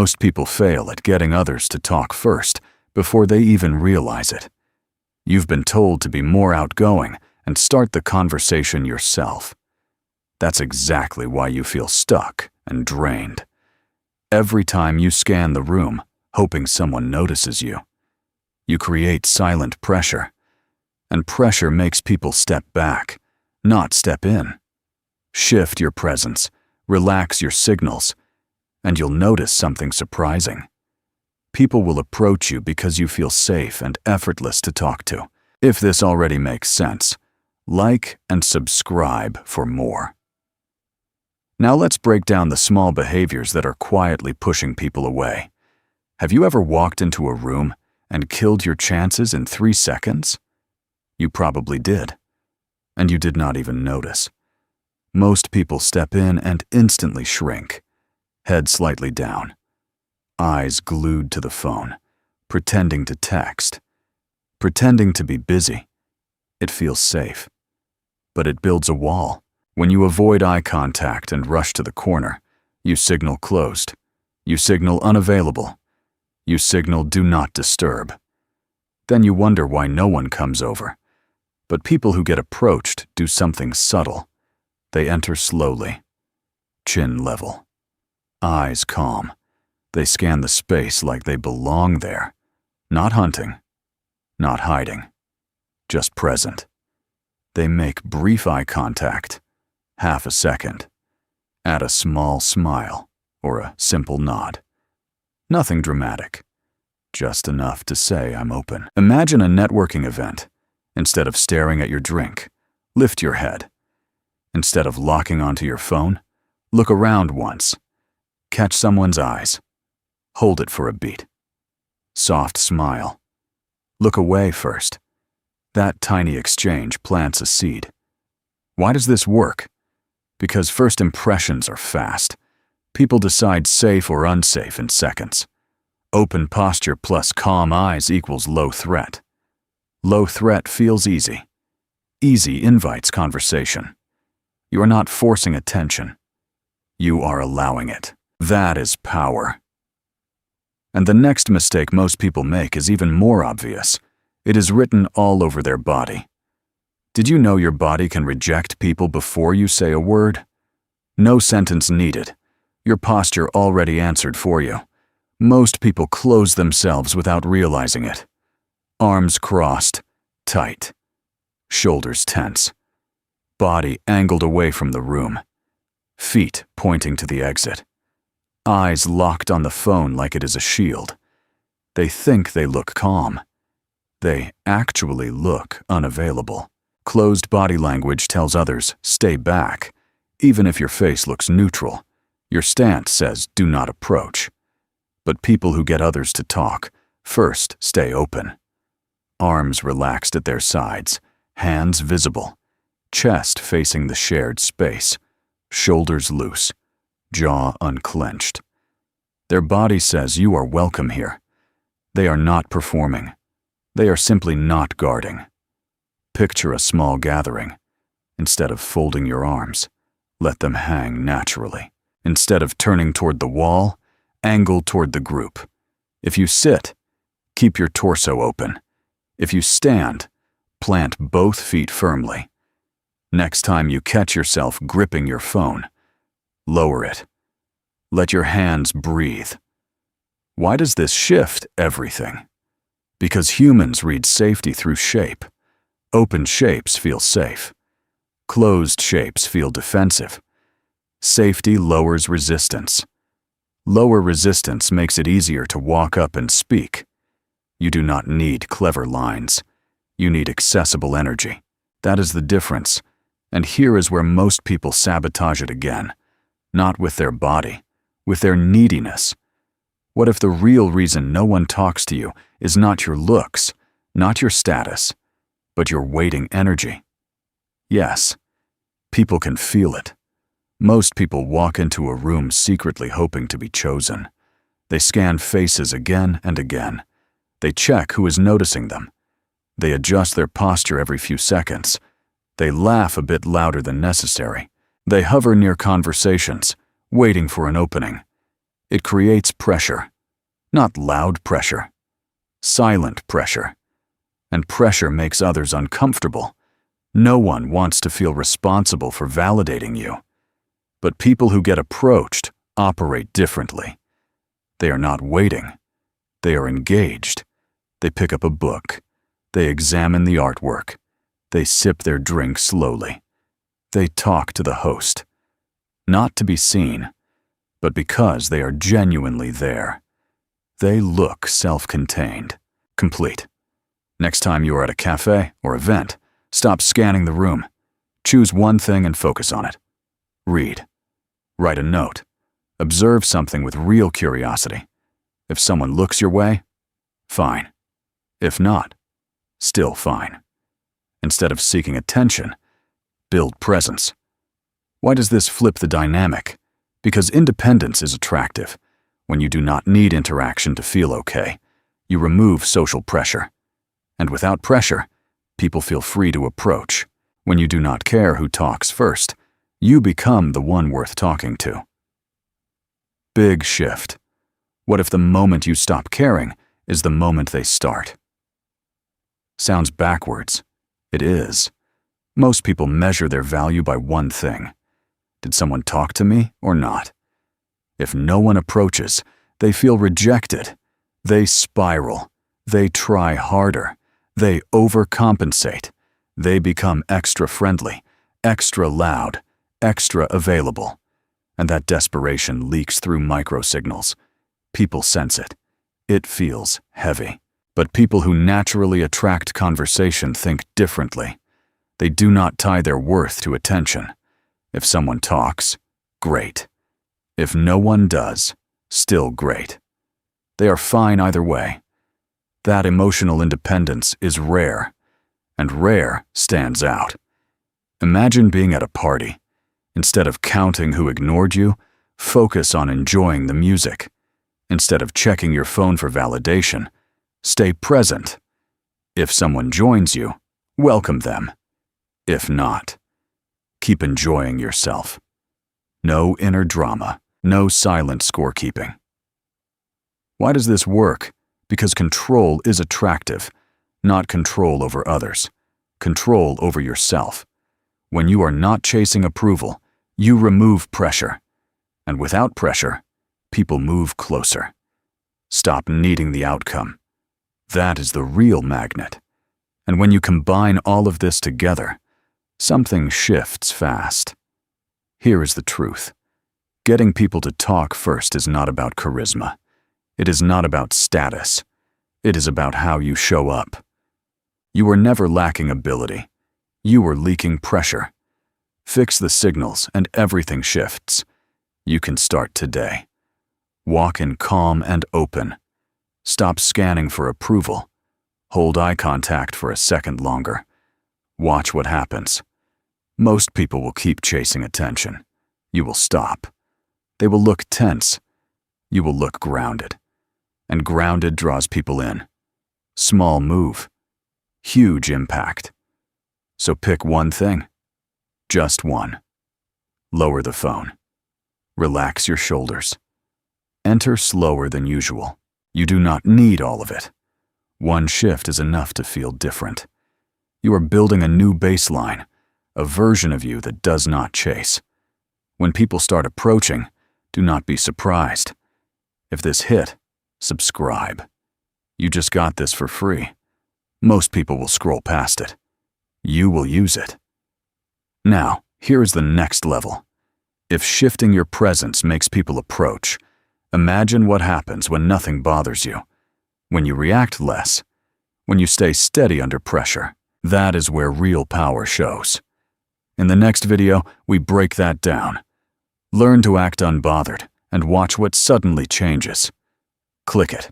Most people fail at getting others to talk first before they even realize it. You've been told to be more outgoing and start the conversation yourself. That's exactly why you feel stuck and drained. Every time you scan the room, hoping someone notices you, you create silent pressure. And pressure makes people step back, not step in. Shift your presence, relax your signals, and you'll notice something surprising. People will approach you because you feel safe and effortless to talk to. If this already makes sense, like and subscribe for more. Now let's break down the small behaviors that are quietly pushing people away. Have you ever walked into a room and killed your chances in 3 seconds? You probably did, and you did not even notice. Most people step in and instantly shrink, head slightly down, eyes glued to the phone, pretending to text, pretending to be busy. It feels safe, but it builds a wall. When you avoid eye contact and rush to the corner, you signal closed. You signal unavailable. You signal do not disturb. Then you wonder why no one comes over. But people who get approached do something subtle. They enter slowly, chin level, eyes calm. They scan the space like they belong there, not hunting, not hiding, just present. They make brief eye contact, half a second, add a small smile or a simple nod. Nothing dramatic, just enough to say I'm open. Imagine a networking event. Instead of staring at your drink, lift your head. Instead of locking onto your phone, look around once. Catch someone's eyes. Hold it for a beat. Soft smile. Look away first. That tiny exchange plants a seed. Why does this work? Because first impressions are fast. People decide safe or unsafe in seconds. Open posture plus calm eyes equals low threat. Low threat feels easy. Easy invites conversation. You are not forcing attention. You are allowing it. That is power. And the next mistake most people make is even more obvious. It is written all over their body. Did you know your body can reject people before you say a word? No sentence needed. Your posture already answered for you. Most people close themselves without realizing it. Arms crossed, tight. Shoulders tense. Body angled away from the room. Feet pointing to the exit. Eyes locked on the phone like it is a shield. They think they look calm. They actually look unavailable. Closed body language tells others, stay back. Even if your face looks neutral, your stance says do not approach. But people who get others to talk, first stay open. Arms relaxed at their sides, hands visible, chest facing the shared space, shoulders loose, jaw unclenched. Their body says you are welcome here. They are not performing. They are simply not guarding. Picture a small gathering. Instead of folding your arms, let them hang naturally. Instead of turning toward the wall, angle toward the group. If you sit, keep your torso open. If you stand, plant both feet firmly. Next time you catch yourself gripping your phone, lower it. Let your hands breathe. Why does this shift everything? Because humans read safety through shape. Open shapes feel safe. Closed shapes feel defensive. Safety lowers resistance. Lower resistance makes it easier to walk up and speak. You do not need clever lines. You need accessible energy. That is the difference. And here is where most people sabotage it again. Not with their body, with their neediness. What if the real reason no one talks to you is not your looks, not your status, but your waiting energy? Yes, people can feel it. Most people walk into a room secretly hoping to be chosen. They scan faces again and again. They check who is noticing them. They adjust their posture every few seconds. They laugh a bit louder than necessary. They hover near conversations, waiting for an opening. It creates pressure, not loud pressure, silent pressure. And pressure makes others uncomfortable. No one wants to feel responsible for validating you. But people who get approached operate differently. They are not waiting. They are engaged. They pick up a book. They examine the artwork. They sip their drink slowly. They talk to the host. Not to be seen, but because they are genuinely there. They look self-contained, complete. Next time you are at a cafe or event, stop scanning the room. Choose one thing and focus on it. Read. Write a note. Observe something with real curiosity. If someone looks your way, fine. If not, still fine. Instead of seeking attention, build presence. Why does this flip the dynamic? Because independence is attractive. When you do not need interaction to feel okay, you remove social pressure. And without pressure, people feel free to approach. When you do not care who talks first, you become the one worth talking to. Big shift. What if the moment you stop caring is the moment they start? Sounds backwards. It is. Most people measure their value by one thing. Did someone talk to me or not? If no one approaches, they feel rejected. They spiral. They try harder. They overcompensate. They become extra friendly, extra loud, extra available. And that desperation leaks through microsignals. People sense it. It feels heavy. But people who naturally attract conversation think differently. They do not tie their worth to attention. If someone talks, great. If no one does, still great. They are fine either way. That emotional independence is rare, and rare stands out. Imagine being at a party. Instead of counting who ignored you, focus on enjoying the music. Instead of checking your phone for validation, stay present. If someone joins you, welcome them. If not, keep enjoying yourself. No inner drama, no silent scorekeeping. Why does this work? Because control is attractive, not control over others. Control over yourself. When you are not chasing approval, you remove pressure. And without pressure, people move closer. Stop needing the outcome. That is the real magnet. And when you combine all of this together, something shifts fast. Here is the truth. Getting people to talk first is not about charisma. It is not about status. It is about how you show up. You are never lacking ability. You are leaking pressure. Fix the signals and everything shifts. You can start today. Walk in calm and open. Stop scanning for approval. Hold eye contact for a second longer. Watch what happens. Most people will keep chasing attention. You will stop. They will look tense. You will look grounded. And grounded draws people in. Small move. Huge impact. So pick one thing. Just one. Lower the phone. Relax your shoulders. Enter slower than usual. You do not need all of it. One shift is enough to feel different. You are building a new baseline, a version of you that does not chase. When people start approaching, do not be surprised. If this hit, subscribe. You just got this for free. Most people will scroll past it. You will use it. Now, here is the next level. If shifting your presence makes people approach, imagine what happens when nothing bothers you. When you react less. When you stay steady under pressure. That is where real power shows. In the next video, we break that down. Learn to act unbothered and watch what suddenly changes. Click it.